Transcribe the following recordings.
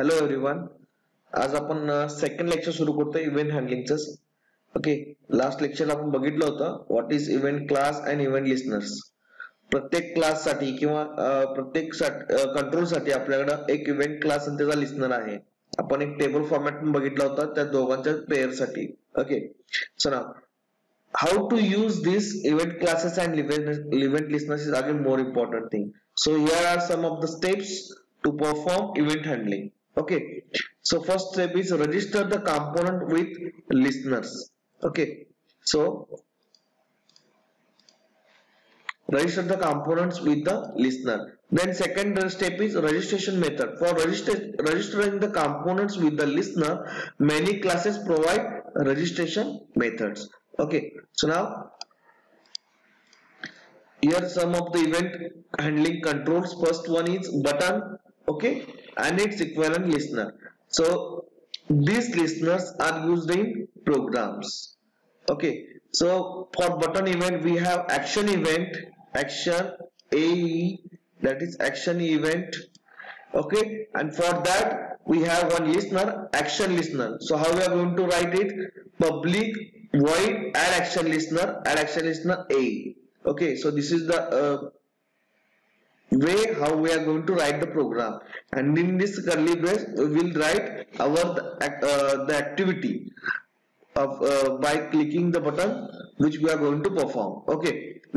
Hello everyone. आज आपण second lecture सुरू करतोय इव्हेंट हँडलिंगचं. ओके, लास्ट लेक्चरला आपण बघितलं होतं what is event class and event listeners. प्रत्येक क्लास साठी किंवा प्रत्येक कंट्रोल साठी आपल्याकडे एक इव्हेंट क्लास आणि त्याचा लिस्नर आहे. आपण एक टेबल फॉर्मॅट पण बघितला होता त्या दोघांच्या पेअर साठी. Okay, so now how to use these event classes and event listeners is again more important thing. So here are some of the steps to perform event handling. Okay, so first step is register the component with listeners. Okay, so register the components with the listener. Then second step is registration method. For registering the components with the listener, many classes provide registration methods. Okay, so now here some of the event handling controls. First one is button, okay, and its equivalent listener. So these listeners are used in programs. Okay, so for button event we have action event, action AE, that is action event. Okay, and for that we have one listener, action listener. So how we are going to write it? Public void add action listener A. Okay, so this is the way how we are going to write the program, and in this curly brace we will write our the activity of by clicking the button which we are going to perform. Okay,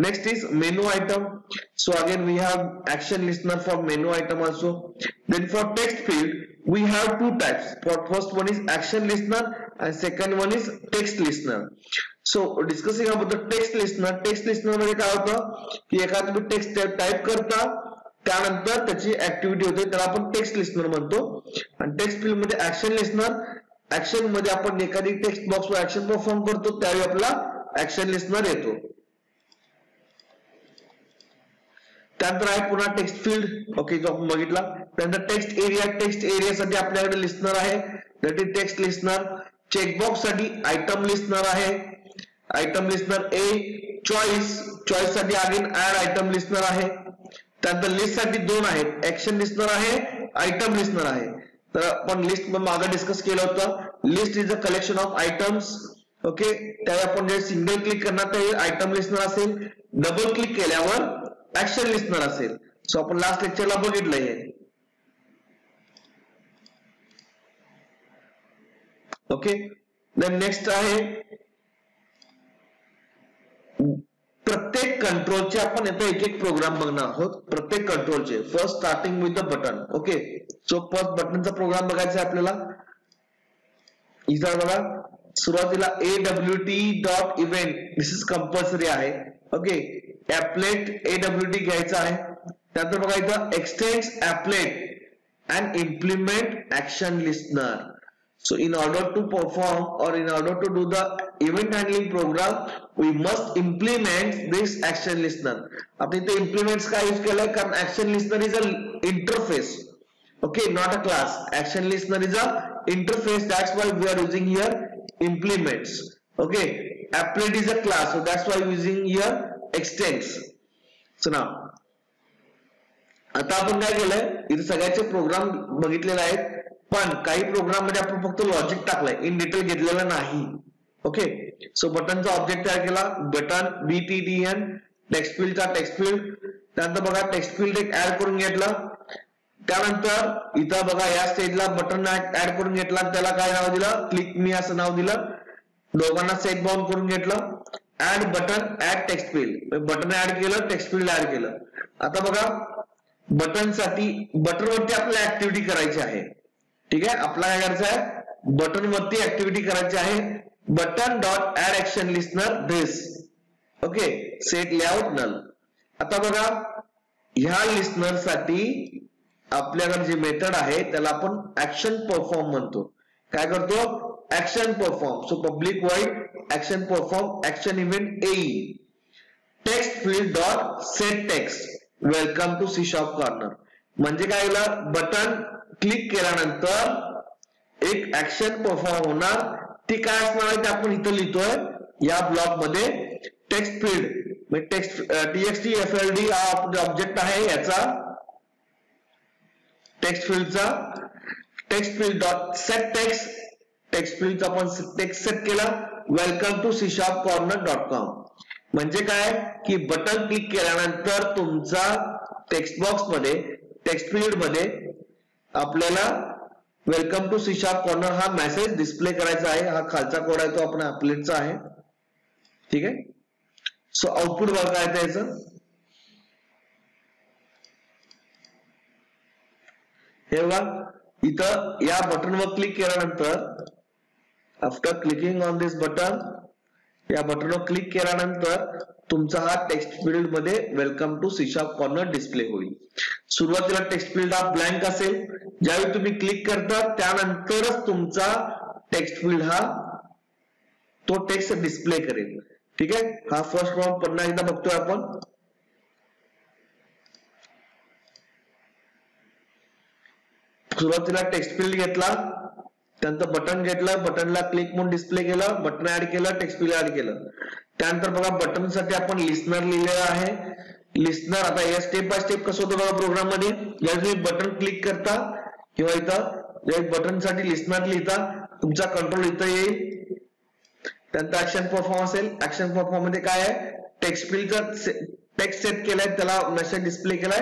next is menu item. So again we have action listener for menu item also. Then for text field we have two types. For first one is action listener and second one is text listener. So discussing about the text listener. Text listener मध्ये काय होतं की एखादा तुम्ही text type करता त्यानंतर त्याची activity होते त्याला आपण टेक्स्ट लिस्नर म्हणतो. आणि टेक्स्ट फील्ड मध्ये ऍक्शन लिस्नर, ऍक्शन मध्ये आपण एखादी टेक्स्ट बॉक्स वर ऍक्शन परफॉर्म करतो त्यावेळी आपला ऍक्शन लिस्नर येतो. त्यानंतर आहे पुन्हा टेक्स्ट फील्ड. ओके, जो आपण बघितला. त्यानंतर टेक्स्ट एरिया. टेक्स्ट एरियासाठी आपल्याकडे लिस्नर आहे, that is text listener. Checkbox साठी आयटम लिस्नर आहे, आयटम लिस्नर ए. चॉईस साठी अगेन ऍड आयटम लिस्नर आहे. त्यानंतर लिस्ट साठी दोन आहेत, ऍक्शन लिस्नर आहे, आयटम लिस्नर आहे. तर आपण लिस्ट मागे डिस्कस केलं होतं. List is a collection of items. Okay, त्यावेळी आपण जे सिंगल क्लिक करणार ते आयटम लिस्नर असेल, डबल क्लिक केल्यावर ऍक्शन लिस्नर असेल. सो आपण लास्ट लेक्चरला बघितलंय हे. ओके, देन नेक्स्ट आहे प्रत्येक कंट्रोलचे आपण आता एक एक प्रोग्राम बघणार आहोत. प्रत्येक कंट्रोलचे first starting with the button. Okay, so first बटनचा प्रोग्राम बघायचा आहे आपल्याला. इथं बघा सुरुवातीला awt.event दिस इज कंपल्सरी आहे. ओके, applet awt घ्यायचा आहे. त्यानंतर बघा इथं extends applet and implement action listener. So in order to perform or in order to do the event handling program we must implement this action listener. आपण इथे implements का use केलाय कारण action listener is a interface. Okay, not a class. Action listener is a interface, that's why we are using here implements. Okay, applet is a class, so that's why using here extends. So now आता आपण काय केलंय इथे सगळ्याचे programme बघितलेले आहेत, पण काही प्रोग्राम मध्ये आपण फक्त लॉजिक टाकलंय, इन डिटेल घेतलेलं नाही. ओके, सो बटनचा ऑब्जेक्ट तयार केला, बटन BTN. टेक्स्ट फील्डचा टेक्स्ट फील्ड. त्यानंतर बघा टेक्स्ट फील्ड एक ऍड करून घेतला. त्यानंतर इथं बघा या स्टेजला बटन ऍड करून घेतला, त्याला काय नाव दिलं, क्लिक मी असं नाव दिलं. दोघांना सेट बाउंड करून घेतलं. Add button add text field, button add केलं, टेक्स्ट फील्ड ऍड केलं. आता बघा बटन साठी बटन वरती आपल्याला ऍक्टिव्हिटी करायची आहे. ठीक आहे, आपल्याला काय करायचं आहे, बटन वरती ऍक्टिव्हिटी करायची आहे. Button dot add action listener this. Okay, set layout null. आता बघा ह्या लिस्नर साठी आपल्याकडे जी मेथड आहे त्याला आपण ऍक्शन परफॉर्म म्हणतो. काय करतो, action perform. So public void action perform action event AE. Text field dot set text welcome to C# corner. म्हणजे काय झालं, बटन क्लिक केल्यानंतर एक ऍक्शन परफॉर्म होणार. ती काय असणार आहे ते आपण इथं लिहितोय या ब्लॉक मध्ये. टेक्स्ट फील्ड टेक्स्ट txt_fld हा ऑब्जेक्ट आहे याचा टेक्स्ट फील्डचा. Text field dot set text, text फील्डचा आपण टेक्स्ट सेट केला, वेलकम टू csharpcorner.com. म्हणजे काय की बटन क्लिक केल्यानंतर तुमचा टेक्स्ट बॉक्स मध्ये टेक्स्ट फील्ड मध्ये आपल्याला वेलकम टू csharpcorner हा मेसेज डिस्प्ले करायचा आहे. हा खालचा कोड आहे तो आपण अप्लेटचा आहे. ठीक आहे. सो आउटपुट बघा काय त्याचं, हे बघा इथं या बटनवर क्लिक केल्यानंतर after clicking on this button, या बटनवर क्लिक केल्यानंतर तुमचा हा टेक्स्ट फील्ड मध्ये वेलकम टू csharpcorner डिस्प्ले होईल. सुरुवातीला टेक्स्ट फील्ड हा ब्लँक असेल, ज्यावेळी तुम्ही क्लिक करता त्यानंतरच तुमचा टेक्स्ट फील्ड हा तो टेक्स्ट डिस्प्ले करेल. ठीक आहे. हा फर्स्ट फॉर्म पुन्हा एकदा बघतोय आपण. सुरुवातीला टेक्स्ट फील्ड घेतला, त्यानंतर बटन घेतलं, बटनला क्लिक म्हणून डिस्प्ले केलं, बटन ऍड केलं, टेक्स्ट फील्ड ऍड केलं. त्यानंतर बघा बटन साठी आपण लिस्नर लिहिलेलं आहे. लिस्नर आता या स्टेप बाय स्टेप कसं होतं बघा प्रोग्राम मध्ये, ज्यावेळी तुम्ही बटन क्लिक करता किंवा इथं बटन साठी लिस्नर लिहिता, तुमचा कंट्रोल इथं येईल. त्यानंतर ऍक्शन परफॉर्म असेल, ऍक्शन परफॉर्म मध्ये काय आहे, टेक्स्ट फील्डचा टेक्स्ट सेट केलाय, त्याला मेसेज डिस्प्ले केलाय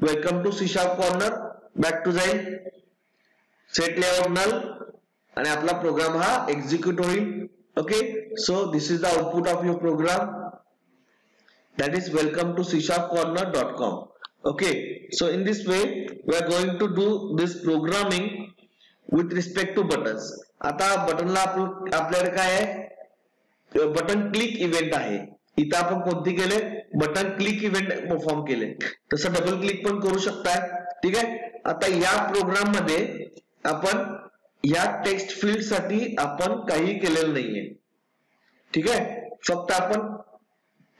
welcome to csharpcorner, back to जाईल, सेट लेआउट नल आणि आपला प्रोग्राम हा एक्झिक्यूट होईल. Okay. So this is the output of your program, that is welcome to csharpcorner.com. okay, so in this way we are going to do this programming with respect to buttons. आता बटनला आपल्याकडे काय आहे, button click event आहे. इथं आपण कोणती केले, button click event perform केले, तसं डबल क्लिक पण करू शकताय. ठीक आहे. आता या प्रोग्राम मध्ये आपण या टेक्स्ट फील्ड साठी आपण काही केलेलं नाहीये. ठीक आहे. फक्त आपण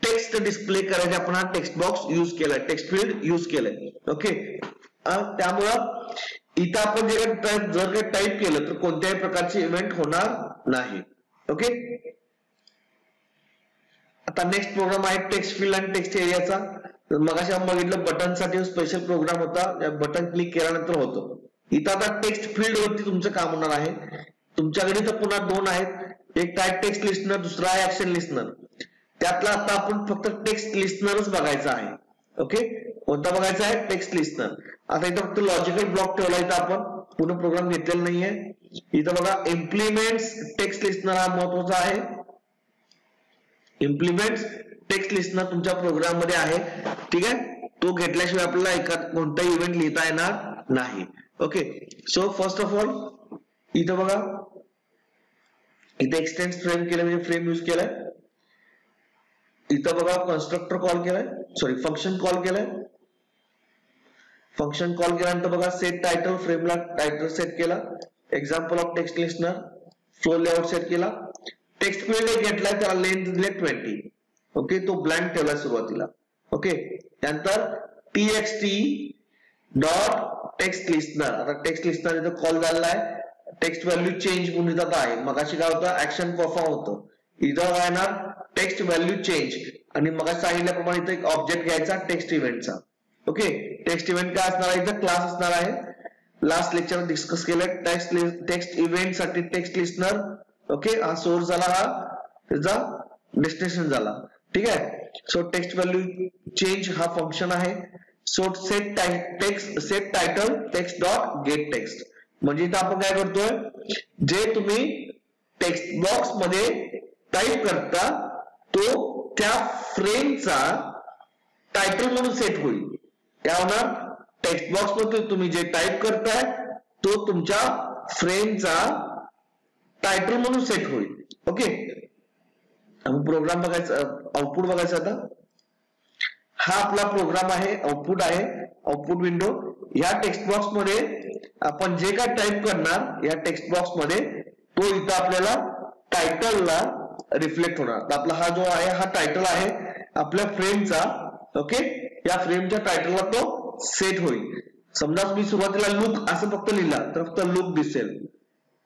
टेक्स्ट डिस्प्ले करायचे आपण हा टेक्स्ट बॉक्स यूज केलाय, टेक्स्ट फील्ड यूज केलंय. ओके. त्यामुळं इथं आपण जर काही टाईप केलं तर कोणत्याही प्रकारचे इव्हेंट होणार नाही. ओके. आता नेक्स्ट प्रोग्राम आहे टेक्स्ट फील्ड आणि टेक्स्ट एरियाचा. मगाशी आपण बघितलं बटन साठी स्पेशल प्रोग्राम होता, बटन क्लिक केल्यानंतर होतो. इथं आता टेक्स्ट फील्ड वरती तुमचं काम होणार आहे. तुमच्याकडे तर पुन्हा दोन आहेत, एक काय टेक्स्ट लिस्नर, दुसरा आहे ऍक्शन लिस्नर. त्यातला आता आपण फक्त टेक्स्ट लिस्नरच बघायचा आहे. ओके. कोणता बघायचा आहे, टेक्स्ट लिस्नर. आता इथं फक्त लॉजिकल ब्लॉक ठेवला, इथं आपण पूर्ण प्रोग्राम घेतलेला नाहीये. इथं बघा इम्प्लिमेंट्स टेक्स्ट लिस्नर हा महत्वाचा आहे. इम्प्लिमेंट्स टेक्स्ट लिस्नर तुमच्या प्रोग्राम मध्ये आहे. ठीक आहे. तो घेतल्याशिवाय आपल्याला एखादा कोणताही इव्हेंट लिहिता येणार नाही. Okay. So first of all इथं बघा, इथं एक्सटेंड फ्रेम केलं म्हणजे फ्रेम यूज केलाय. इथं बघा कन्स्ट्रक्टर कॉल केलाय, सॉरी फंक्शन कॉल केलाय. फंक्शन कॉल केल्यानंतर बघा सेट टायटल, फ्रेमला टायटल सेट केला, example of text listener, flow layout set केला. टेक्स्ट फील्ड घेतलाय, त्याला लेंथ दिले 20. ओके. तो ब्लँक ठेवला सुरुवातीला. ओके. त्यानंतर txt डॉट टेक्स्ट लिस्नर, आता टेक्स्ट लिस्नर इथं कॉल झालेला आहे. टेक्स्ट व्हॅल्यू चेंज म्हणून इथं आहे. मगाशी काय होतं, ऍक्शन परफॉर्म होतं. इथं काय येणार, टेक्स्ट व्हॅल्यू चेंज. आणि मग सांगितल्याप्रमाणे इथं एक ऑब्जेक्ट घ्यायचा टेक्स्ट इव्हेंटचा. ओके. टेक्स्ट इव्हेंट काय असणार आहे, इथं क्लास असणार आहे. लास्ट लेक्चर डिस्कस केलं टेक्स्ट इव्हेंट साठी टेक्स्ट लिस्नर. ओके. हा सोर्स झाला, हा त्याचा डेस्टिनेशन झाला. ठीक आहे. सो टेक्स्ट व्हॅल्यू चेंज हा फंक्शन आहे. So set title text dot gate text, म्हणजे इथं आपण काय करतोय, जे तुम्ही टेक्स्ट बॉक्स मध्ये टाईप करता तो त्या फ्रेमचा टायटल म्हणून सेट होईल. काय होणार, टेक्स्ट बॉक्स मध्ये तुम्ही जे टाईप करताय तो तुमच्या फ्रेमचा टायटल म्हणून सेट होईल. ओके. प्रोग्राम बघायचा, आउटपुट बघायचं. आता हा आपला प्रोग्राम आहे, आउटपुट आहे, आउटपुट विंडो. या टेक्स्ट बॉक्स मध्ये आपण जे काय टाईप करणार या टेक्स्ट बॉक्स मध्ये तो इथं आपल्याला टायटलला रिफ्लेक्ट होणार. तर आपला हा जो आहे हा टायटल आहे आपल्या फ्रेमचा. ओके. या फ्रेमच्या टायटलला तो सेट होईल. समजा मी सुरुवातीला लुक असं फक्त लिहिला तर फक्त लुक दिसेल,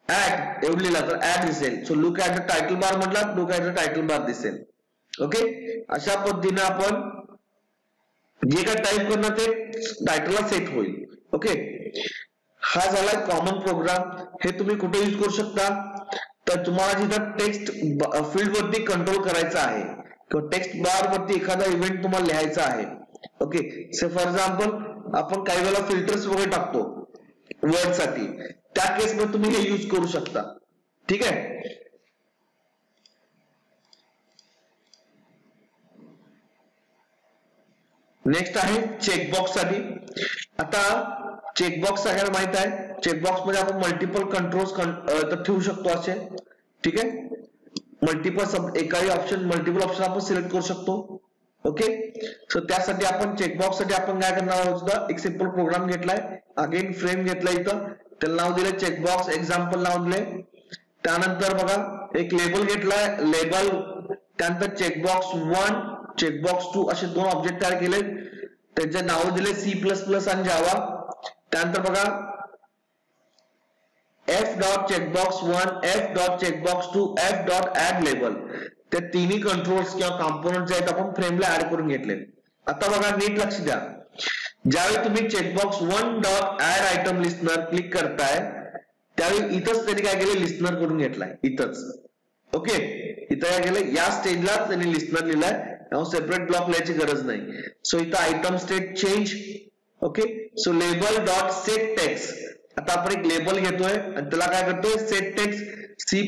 ऍड एवढं लिहिला तर ऍड दिसेल. So look at the title bar म्हटला, look at the title bar दिसेल. ओके. अशा पद्धतीने आपण जे काय टाईप करणार ते टायटलला सेट होईल. ओके. हा झाला कॉमन प्रोग्राम. हे तुम्ही कुठे यूज करू शकता, तर तुम्हाला जिथं टेक्स्ट फील्ड वरती कंट्रोल करायचा आहे किंवा टेक्स्ट बार वरती एखादा इव्हेंट तुम्हाला लिहायचा आहे. ओके, सो फॉर एक्झाम्पल आपण काही वेळेला फिल्टर्स वगैरे टाकतो वर्ड साठी, त्या केस मध्ये तुम्ही हे यूज करू शकता. ठीक आहे. नेक्स्ट आहे चेकबॉक्स साठी. आता चेकबॉक्स सगळ्यांना माहित आहे, चेकबॉक्स मध्ये आपण मल्टिपल कंट्रोल्स ठेवू शकतो असे. ठीक आहे, एकाही मल्टिपल ऑप्शन आपण सिलेक्ट करू शकतो. ओके, सो त्यासाठी आपण चेकबॉक्स साठी आपण काय करणार आहोत, एक सिंपल प्रोग्राम घेतलाय. अगेन फ्रेम घेतलाय, इथं त्याला नाव दिले चेकबॉक्स एक्झाम्पल नाव दिले. त्यानंतर बघा एक लेबल घेतलाय, लेबल, त्यानंतर चेकबॉक्स 1 चेकबॉक्स 2 असे दोन ऑब्जेक्ट तयार केले, त्यांचे नाव दिले C++ आणि जावा. त्यानंतर बघा f.checkbox1 f.checkbox2 f.add label, ते तिन्ही कंट्रोल्स किंवा कॉम्पोनंट जे आहेत आपण फ्रेमला ऍड करून घेतले. आता बघा नीट लक्ष द्या, ज्यावेळी तुम्ही checkbox 1.add item listener click करताय त्यावेळी इथंच त्यांनी काय केलं, लिस्नर करून घेतलाय इथंच. ओके, इथं काय केलं, या स्टेजला त्यांनी लिस्नर लिहिलाय, त्यामुळे सेपरेट ब्लॉक लिहायची गरज नाही. सो इथं item state change. Okay, so label dot set text, आता आपण एक लेबल घेतोय आणि त्याला काय करतोय, set text C++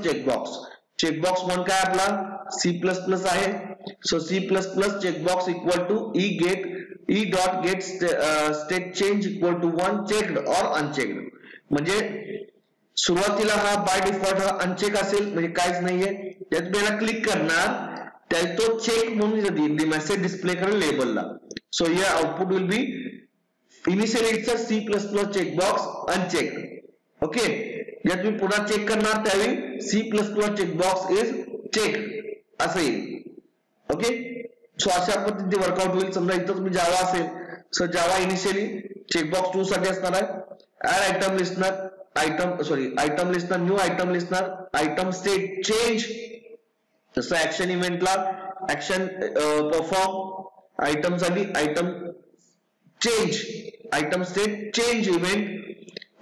checkbox. Checkbox 1 काय आपला C++ आहे, so C++ checkbox equal to e dot get state change equal to 1 checked और अनचेक्ड. म्हणजे सुरुवातीला हा बाय डिफॉल्ट हा अनचेक असेल, म्हणजे काहीच नाहीये. त्यात तुम्ही क्लिक करणार त्याला तो चेक म्हणून मेसेज डिस्प्ले करेल लेबलला. So here output will be initially it's a C++ checkbox unchecked. Okay, जेव्हा तुम्ही पुन्हा चेक करणार त्यावेळी C++ चेकबॉक्स इज चेक असं येईल. ओके, सो अशा पद्धतीने वर्कआउट होईल. समजा इथं तुम्ही जावा असेल, सो जावा इनिशियली चेकबॉक्स 2 साठी असणार आहे, add item listener, item listener, new item listener, item state change, जसं ऍक्शन इव्हेंटला ऍक्शन परफॉर्म, आयटम साठी item change, item state change event.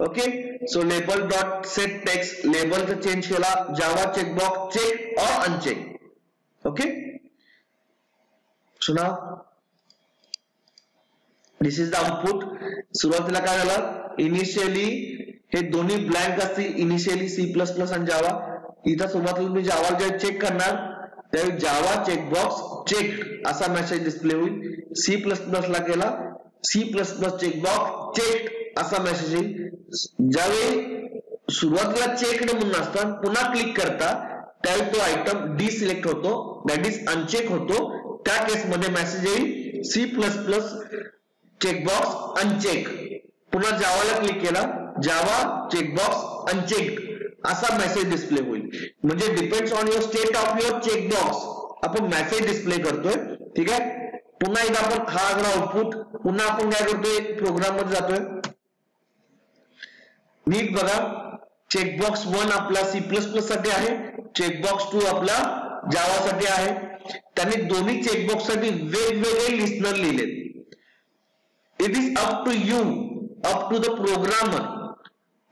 Okay, so label dot set text, लेबलचा चेंज केला, Java checkbox check or uncheck. Okay, so now this is the output. सुरुवातीला काय झालं, initially हे दोन्ही ब्लँक असतील, इनिशियली C++ आणि जावा. इथं सुरुवातीला तुम्ही जावा जे चेक करणार त्यावेळी जावा चेकबॉक्स चेक असा मेसेज डिस्प्ले होईल. C++ ला केला C++ चेकबॉक्स चेक असा मेसेज येईल. ज्यावेळी सुरुवातीला चेकड म्हणून असतात, पुन्हा क्लिक करता त्यावेळी तो आयटम डिसिलेक्ट होतो, दॅट इज अनचेक होतो. त्या केसमध्ये मेसेज येईल C++ चेकबॉक्स अनचेक. पुन्हा जावाला क्लिक केला, जावा चेकबॉक्स अनचेक्ड असा मेसेज डिस्प्ले होईल. म्हणजे depends on your state of your checkbox आपण मेसेज डिस्प्ले करतोय. ठीक आहे, पुन्हा एकदा आपण हा आकडा आउटपुट, पुन्हा आपण काय करतोय, प्रोग्राम मध्ये जातोय. नीट बघा, चेकबॉक्स 1 आपला C++ साठी आहे, चेकबॉक्स 2 आपला जावा साठी आहे. त्यांनी दोन्ही चेकबॉक्स साठी वेगवेगळे listener लिहिलेत. It is up to you, up to the programmer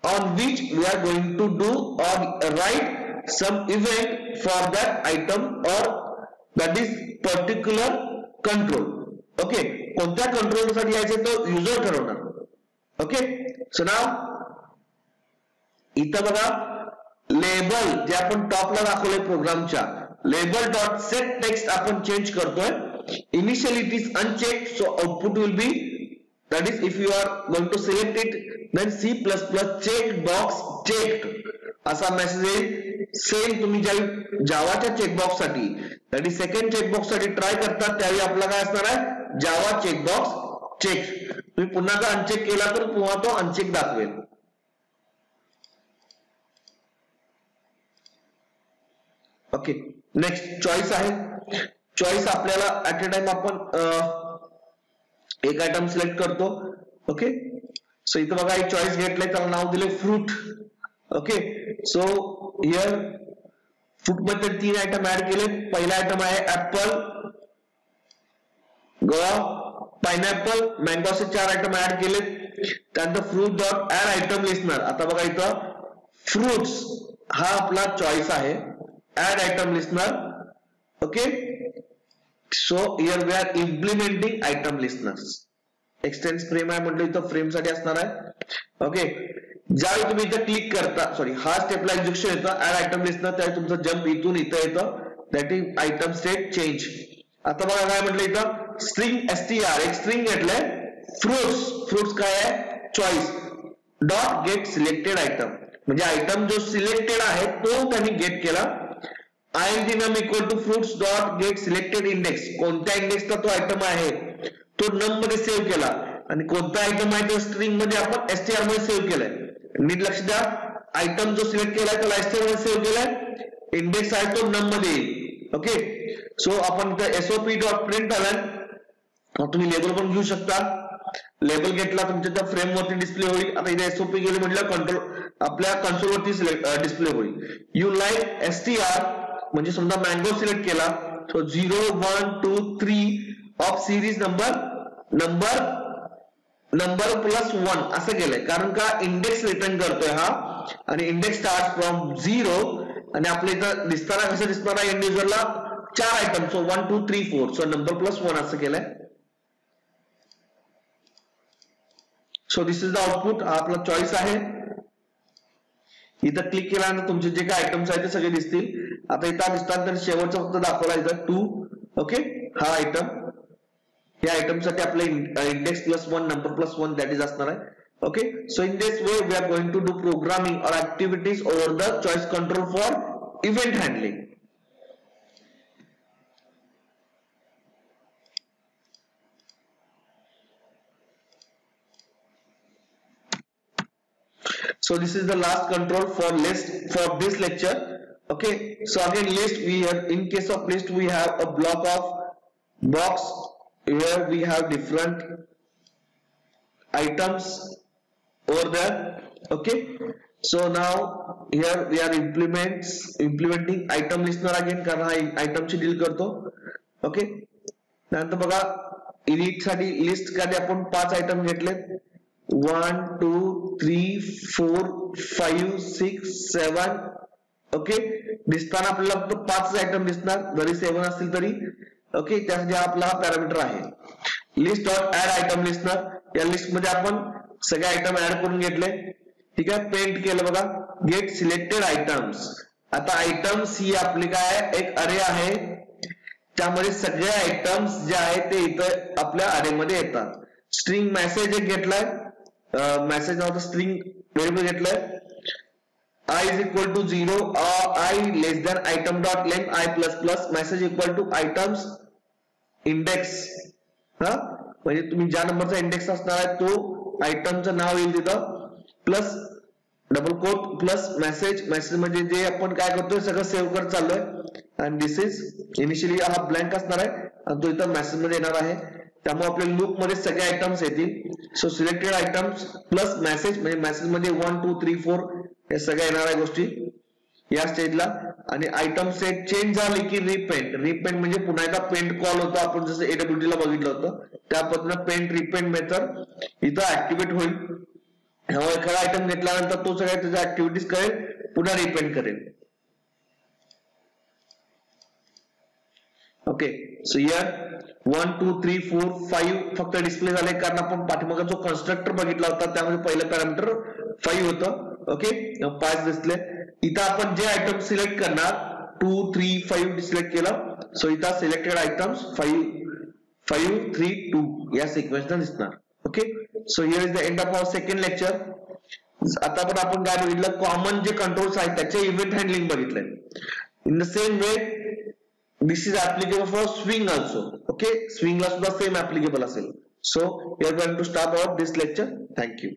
on which we are going to do or write some event for that item or that is particular control. Okay, कोणत्या control साठी यायचे तो user ठरवणार. Okay, so नाव इथं बघा label जे आपण टॉपला दाखवले प्रोग्रामच्या, लेबल डॉट सेट टेक्स्ट आपण चेंज करतोय. Initially it is unchecked, so output will B that is if you are going to select it then C++ checkbox checked असा मेसेज येईल. सेम तुम्ही ज्या जावाच्या चेकबॉक्स साठी that is सेकंड चेकबॉक्स साठी try करतात त्यावेळी आपला काय असणार आहे, जावा चेकबॉक्स चेक. तुम्ही पुन्हा जर अनचेक केला तर पुन्हा तो अनचेक दाखवेल. ओके, नेक्स्ट चॉईस आहे. चॉईस आपल्याला ऍट अ टाइम आपण एक आयटम सिलेक्ट करतो. ओके, सो इथं बघा एक चॉईस घेतलंय, त्याला नाव दिले fruit. Okay, so here fruit मध्ये 3 आयटम ऍड केले. पहिला आयटम आहे ऍपल, गोवा, पाइनएप्पल, मँगो असे 4 आयटम ऍड केले. त्यानंतर fruit dot add item listener. आता बघा इथं फ्रुट्स हा आपला चॉईस आहे, add item listener. Okay, so here we are implementing item listeners. Extends frame आहे म्हटलं इथं फ्रेम साठी असणार आहे. ओके, ज्यावेळी तुम्ही इथं क्लिक करता, सॉरी हा स्टेपला एक्झिक्युशन येतं ऍड आयटम लिस्नर, त्यावेळी तुमचं जम्प इथून इथं येतं, that is item state change. आता बघा काय म्हटलं इथं स्ट्रिंग str, एक स्ट्रिंग घेतलंय फ्रुट्स. फ्रुट्स काय आहे choice dot get selected item, म्हणजे आयटम जो सिलेक्टेड आहे तो त्यांनी गेट केला. ing num equal to fruits dot get selected index, कोणत्या इंडेक्सचा तो आयटम आहे तो नम मध्ये सेव्ह केला, आणि कोणता आयटम आहे तो स्ट्रिंग मध्ये आपण str मध्ये सेव्ह केलाय. नीट लक्ष द्या, आयटम जो सिलेक्ट केलाय त्याला str मध्ये सेव्ह केलाय, इंडेक्स आहे तो नम मध्ये येईल. ओके, सो आपण इथं sop डॉट प्रिंट आलं, तुम्ही लेबल पण घेऊ शकता. लेबल घेतला तुमच्या त्या फ्रेम वरती डिस्प्ले होईल. आता इथे SOP गेले म्हटलं कंट्रोल आपल्या कन्सोल वरती डिस्प्ले होईल. यू लाईक str म्हणजे समजा मँगो सिलेक्ट केला, so 0 1 2 3 of series number plus 1 असं केलंय, कारण का इंडेक्स रिटर्न करतोय हा, आणि इंडेक्स स्टार्ट फ्रॉम 0, आणि आपल्या इथं दिसताना कसं दिसणार आहे एंड युजरला 4 item, so 1 2 3 4, so number plus 1 असं केलंय. So this is the output, हा आपला चॉईस आहे. इथं क्लिक केल्यानंतर तुमचे जे काही आयटम्स आहेत ते सगळे दिसतील. आता इथं दिसतात तर शेवटचा फक्त दाखवला इथं 2. ओके, हा आयटम, या आयटम साठी आपले index plus 1 number plus 1 that is असणार आहे. Okay, so in this way we are going to do programming or activities over the choice control for event handling. So this is the last control for list for this lecture. Okay, so again list, we have, in case of list we have a block of box, here we have different items over there. Okay, so now here we are implementing item listener again, कारण हा item ची deal करतो. Okay, नंतर बघा init साठी list साठी आपण 5 item घेतले, 1 2 3 4 5 6 7. ओके, दिसताना आपल्याला फक्त 5 आयटम दिसणार, जरी 7 असतील तरी. ओके, त्यासाठी आपला पॅरामीटर आहे list dot add item listener. या लिस्ट मध्ये आपण सगळे आयटम ऍड करून घेतले. ठीक आहे, पेंट केलं बघा, गेट सिलेक्टेड आयटम्स. आता आयटम्स ही आपली काय एक अरे आहे, त्यामध्ये सगळे आयटम्स जे आहेत ते इथं आपल्या अरे मध्ये येतात. स्ट्रिंग मेसेज एक घेतलाय, मेसेज नावाचा स्ट्रिंग व्हेरिएबल घेतलाय, I is equal to 0 or I less than item dot length I plus plus message equal to items index. हा म्हणजे तुम्ही ज्या नंबरचा इंडेक्स असणार आहे तो आयटमचं नाव येईल तिथं, plus double quote plus message. Message म्हणजे जे आपण काय करतोय सगळं सेव्ह करत चाललोय, आणि दिस इज इनिशियली हा ब्लँक असणार आहे आणि तो इथं मेसेज मध्ये येणार आहे. त्यामुळे आपल्या लूप मध्ये सगळे आयटम्स येतील. So selected items plus message म्हणजे मेसेज मध्ये 1 2 3 4 हे सगळ्या येणाऱ्या गोष्टी या स्टेजला. आणि आयटम सेट चेंज झाली की रिपेंट म्हणजे पुन्हा एकदा पेंट कॉल होता, आपण जसं AWT ला बघितलं होतं त्या पद्धतीनं पेंट रिपेंट मेथड इथं ऍक्टिव्हेट होईल. एखादा आयटम घेतल्यानंतर तो सगळ्या त्याच्या ऍक्टिव्हिटीज करेल, पुन्हा रिपेंट करेल. ओके, सो हियर 1 2 3 4 5 फक्त डिस्प्ले झाले, कारण आपण पाठीमागे जो कन्स्ट्रक्टर बघितला होता त्यामध्ये पहिलं पॅरामीटर 5 होतं. ओके, 5 दिसले. इथं आपण जे आयटम सिलेक्ट करणार 2 3 5 सिलेक्ट केलं, सो इथं सिलेक्टेड आयटम्स 5 5 3 2 या सिक्वेन्सनं दिसणार. Okay, so here is the end of our second lecture. आता पण आपण काय बघितलं, कॉमन जे कंट्रोल्स आहेत त्याचे इव्हेंट हँडलिंग बघितलंय. In the same way this is applicable for swing also. Okay, स्विंगला सुद्धा सेम ऍप्लिकेबल असेल. So we are going to stop our this lecture. Thank you.